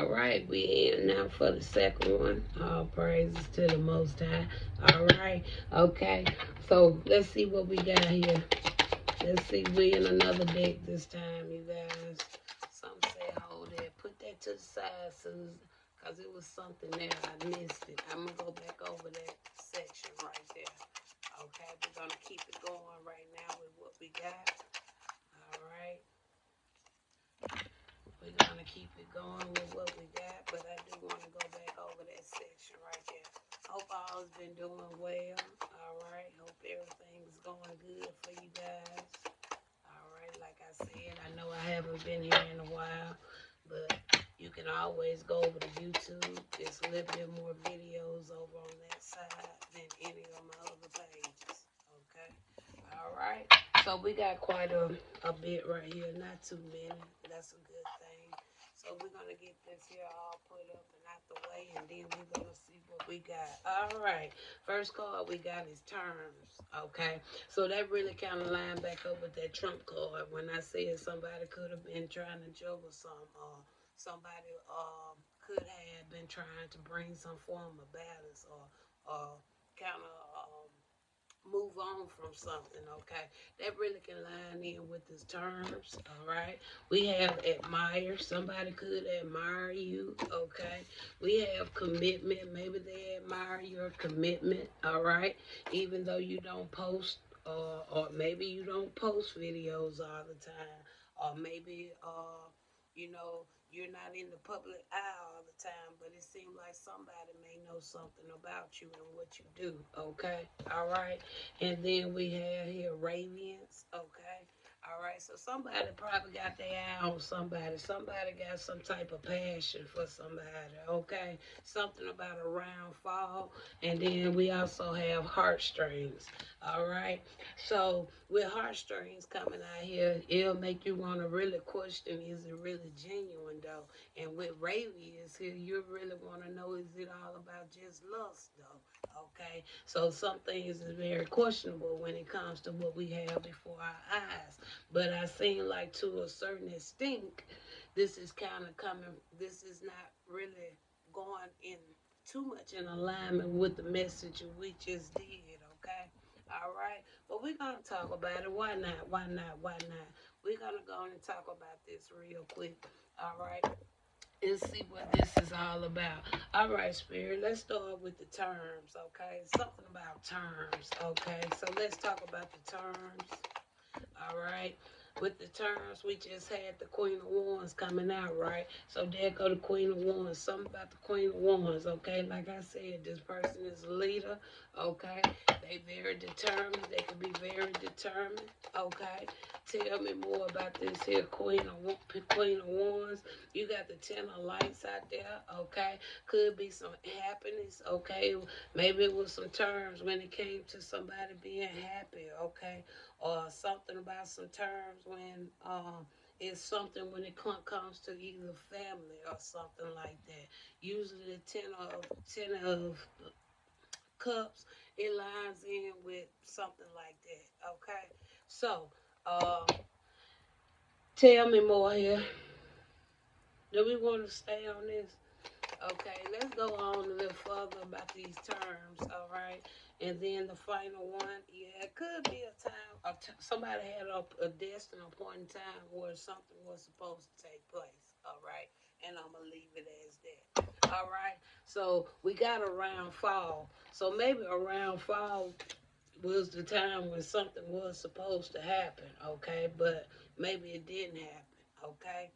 All right, we in now for the second one. All praises to the Most High. All right, okay. So let's see what we got here. Let's see, we in another deck this time, you guys. Some say hold that. Put that to the side, Susan, because it was something there. I missed it. I'm going to go back over that section right there. Okay, we're going to keep it going right now with what we got. All right. We're going to keep it going with what we got, but I do want to go back over that section right there. Hope all's been doing well. All right. Hope everything's going good for you guys. All right. Like I said, I know I haven't been here in a while, but you can always go over to YouTube. There's a little bit more videos over on that side than any of my other pages. Okay. All right. So we got quite a bit right here. Not too many. That's a good thing. So we're going to get this here all put up and out the way, and then we're going to see what we got. All right. First card we got is terms. Okay. So that really kind of lined back up with that Trump card when I said somebody could have been trying to juggle some, somebody could have been trying to bring some form of balance or kind of move on from something, okay? That really can line in with his terms, all right? We have admire. Somebody could admire you, okay? We have commitment. Maybe they admire your commitment, all right? Even though you don't post, or maybe you don't post videos all the time, or maybe, you know, you're not in the public eye all the time, but it seems like somebody may know something about you and what you do, okay? All right? And then we have here radiance, okay? All right, so somebody probably got their eye on somebody. Somebody got some type of passion for somebody, okay? Something about a round fall. And then we also have heartstrings, all right? So with heartstrings coming out here, it'll make you want to really question, is it really genuine though? And with radiance here, you really want to know, is it all about just lust though? Okay, so some things is very questionable when it comes to what we have before our eyes. But I seem like to a certain extent, this is kind of coming. This is not really going in too much in alignment with the message we just did. Okay, all right. But we're gonna talk about it. Why not? Why not? Why not? We're gonna go on and talk about this real quick. All right, and see what this is all about. All right, Spirit, let's start with the terms, okay? Something about terms, okay? So let's talk about the terms, all right? With the terms, we just had the Queen of Wands coming out, right? So there go the Queen of Wands. Something about the Queen of Wands, okay? Like I said, this person is a leader, okay? They very determined. They can be very determined, okay? Tell me more about this here Queen of Wands. You got the Ten of Lights out there, okay? Could be some happiness, okay? Maybe it was some terms when it came to somebody being happy, okay? Or something about some terms when it's something when it comes to either family or something like that. Usually the ten of cups, it lines in with something like that. Okay, so uh, tell me more here. Do we want to stay on this? Okay, let's go on a little further about these terms, all right? And then the final one, yeah, it could be a time, somebody had a destined point in time where something was supposed to take place, all right? And I'm going to leave it as that, all right? So we got around fall. So maybe around fall was the time when something was supposed to happen, okay? But maybe it didn't happen, okay?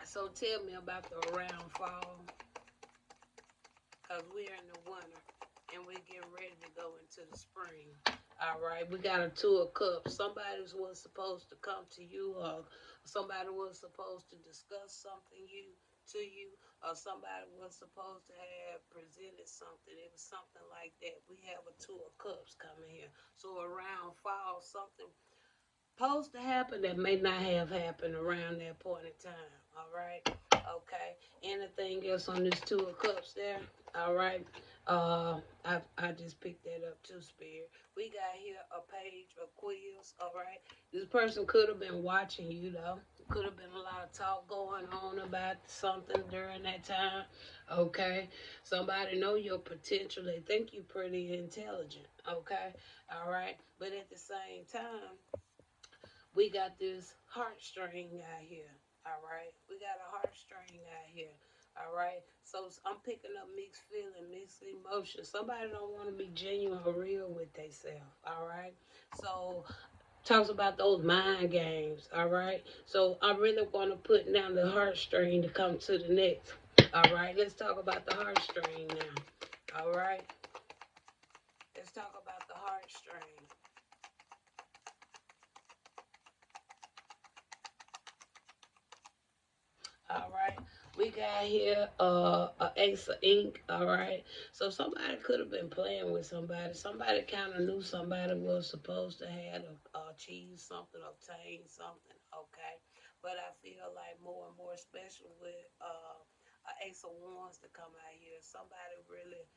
So tell me about the around fall, because we're in the winter and we're getting ready to go into the spring. All right, we got a Two of Cups. Somebody was supposed to come to you, or somebody was supposed to discuss something to you, or somebody was supposed to have presented something. It was something like that. We have a Two of Cups coming here. So around fall, something supposed to happen that may not have happened around that point in time. All right. Okay. Anything else on this Two of Cups there? All right. I just picked that up too, Spirit. We got here a page of quiz. All right. This person could have been watching you though. Could have been a lot of talk going on about something during that time. Okay. Somebody know your potential. They think you pretty intelligent. Okay. All right. But at the same time, we got this heartstring guy here. All right. We got a heartstring guy here. All right. So I'm picking up mixed feeling, mixed emotions. Somebody don't want to be genuine or real with themselves. All right. So talks about those mind games. All right. So I really want to put down the heartstring to come to the next. All right. Let's talk about the heartstring now. All right. Let's talk about the heartstring. All right. We got here a ace of ink. All right. So somebody could have been playing with somebody. Somebody kind of knew somebody was supposed to have achieved something, obtained something. Okay. But I feel like more and more special with a ace of wands to come out here. Somebody really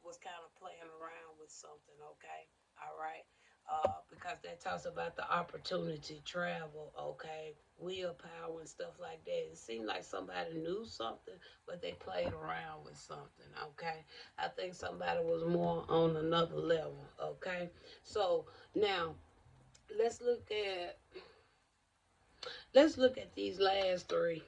was kind of playing around with something. Okay. All right. Because that talks about the opportunity, travel, okay, willpower and stuff like that. It seemed like somebody knew something, but they played around with something, okay. I think somebody was more on another level, okay. So now let's look at these last three.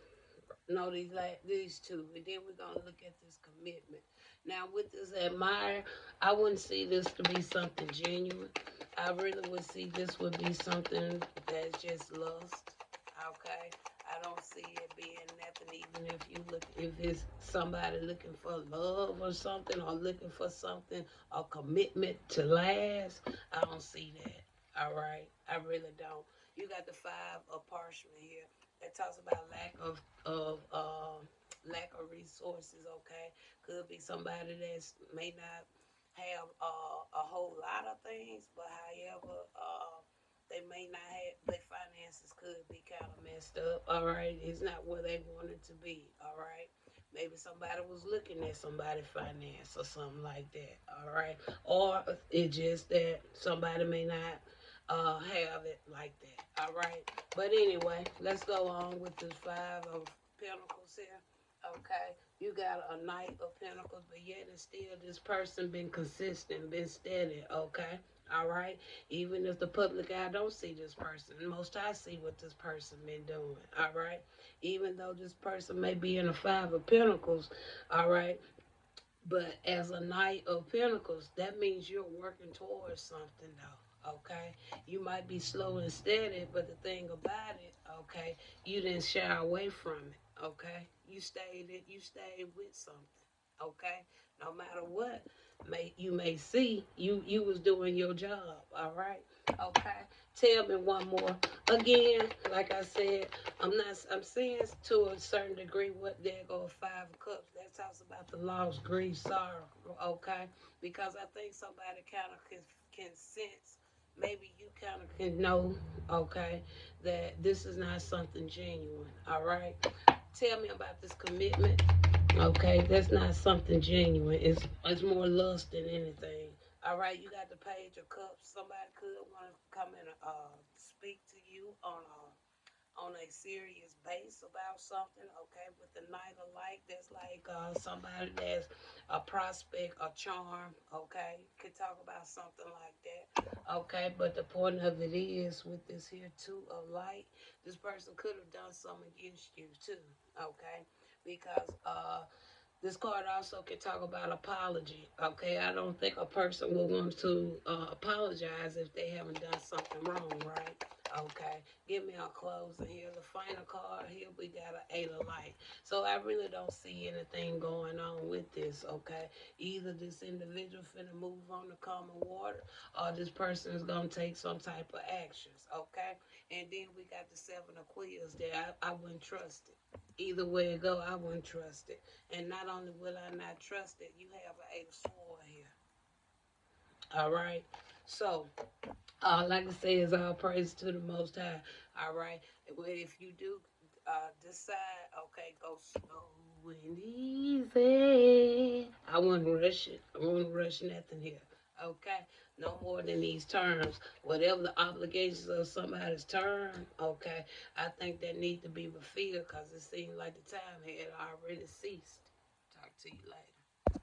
No, these two, and then we're gonna look at this commitment. Now, with this admire, I wouldn't see this to be something genuine. I really would see this would be something that's just lust. Okay, I don't see it being nothing. Even if you look, if it's somebody looking for love or something, or looking for something, a commitment to last, I don't see that. All right, I really don't. You got the five of parchment here that talks about lack of resources. Okay, could be somebody that's may not have a whole lot of things, but however, they may not have their finances could be kind of messed up. All right, it's not where they wanted to be. All right. Maybe somebody was looking at somebody's finance or something like that. All right. Or it's just that somebody may not have it like that. All right. But anyway, let's go on with this five of pentacles here. Okay. You got a knight of pentacles, but yet and still this person been consistent, been steady. Okay. All right. Even if the public eye don't see this person, most I see what this person been doing. All right. Even though this person may be in a five of pentacles, all right, but as a knight of pentacles, that means you're working towards something, though. Okay, you might be slow and steady, but the thing about it, okay, you didn't shy away from it. Okay, you stayed with something. Okay, no matter what, you may see you was doing your job. All right. Okay. Tell me one more. Again, like I said, I'm saying to a certain degree what there go five of cups. That talks about the loss, grief, sorrow. Okay. Because I think somebody kind of can sense, maybe you kind of can know, okay, that this is not something genuine. All right. Tell me about this commitment. Okay, that's not something genuine. It's more lust than anything. All right, you got the page of cups. Somebody could want to come and speak to you on a serious base about something. Okay, with the night of light, that's like somebody that's a prospect, a charm. Okay, could talk about something like that. Okay, but the point of it is with this here two of light, this person could have done something against you too. Okay, because this card also can talk about apology. Okay, I don't think a person will want to apologize if they haven't done something wrong, right? Okay, give me a closing here. The final card here, we got an eight of light. So I really don't see anything going on with this. Okay, either this individual finna move on to common water, or this person is gonna take some type of actions. Okay, and then we got the seven of quills there. I wouldn't trust it. Either way it go, I wouldn't trust it. And not only will I not trust it, you have an eight of swords here. All right. So all I can say is all praise to the Most High. All right. Well, if you do decide, okay, go slow and easy. I wouldn't rush it. I wouldn't rush nothing here. Okay. No more than these terms. Whatever the obligations of somebody's term, okay, I think that need to be fulfilled because it seems like the time had already ceased. Talk to you later.